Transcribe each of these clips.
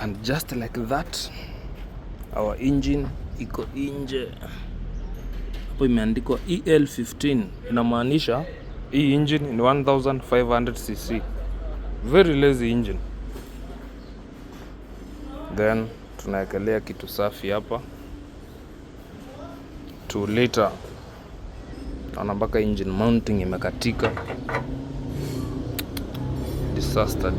And just like that, our engine iko nje. Hapo imeandikwa EL15, inamaanisha hii engine ni 1500cc. Very lazy engine. Then tunaekelea kitu safi hapa, 2 liter. Naona mpaka engine mounting imekatika. Disaster.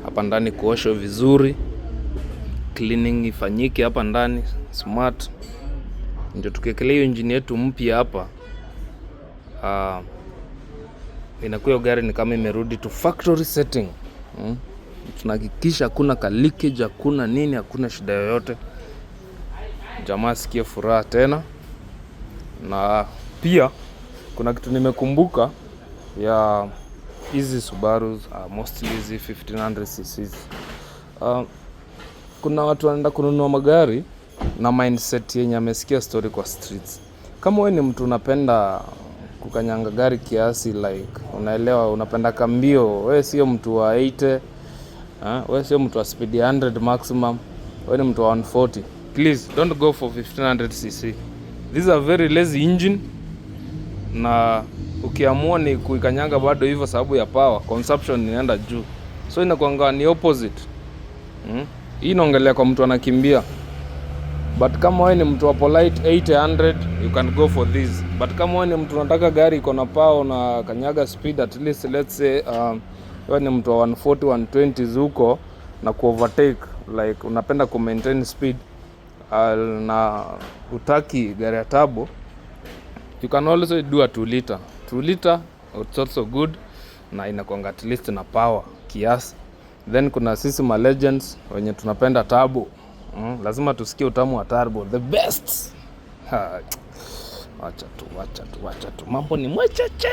Hapa ndani kuoshwa vizuri, cleaning ifanyike hapa ndani smart, ndio tukiekelea hiyo engine yetu mpya hapa. Inakuwa gari ni kama imerudi to factory setting. Tunahakikisha hakuna ka leakage, hakuna nini, hakuna shida yoyote. Jamaa sikia furaha tena. Na pia kuna kitu nimekumbuka ya hizi Subarus, mostly hizi 1500cc. Kuna watu wanaenda kununua magari na mindset yenye amesikia story kwa streets. Kama wewe ni mtu unapenda kukanyanga gari kiasi, like unaelewa, unapenda kambio, wewe sio mtu wa 80, wewe sio mtu wa speed 100 maximum, wewe ni mtu wa 140, please don't go for 1500cc. This is a very lazy engine, na ukiamua ni kuikanyanga bado hivyo sababu ya power consumption inaenda juu, so inakuanga ni opposite. Hii inaongelea kwa mtu anakimbia, but kama wewe ni mtu wa polite 800, you can go for this. But kama wewe ni mtu unataka gari iko na power na kanyaga speed at least, let's say wewe ni mtu wa 140 120 huko na kuovertake, like unapenda ku maintain speed na utaki gari ya turbo, you can also do a 2 liter. 2 liter it's also good, na inakuanga at least na power kiasi. Then kuna sisi ma legends wenye tunapenda turbo. Lazima tusikie utamu wa turbo, the best. Wacha tu mambo ni mwecheche.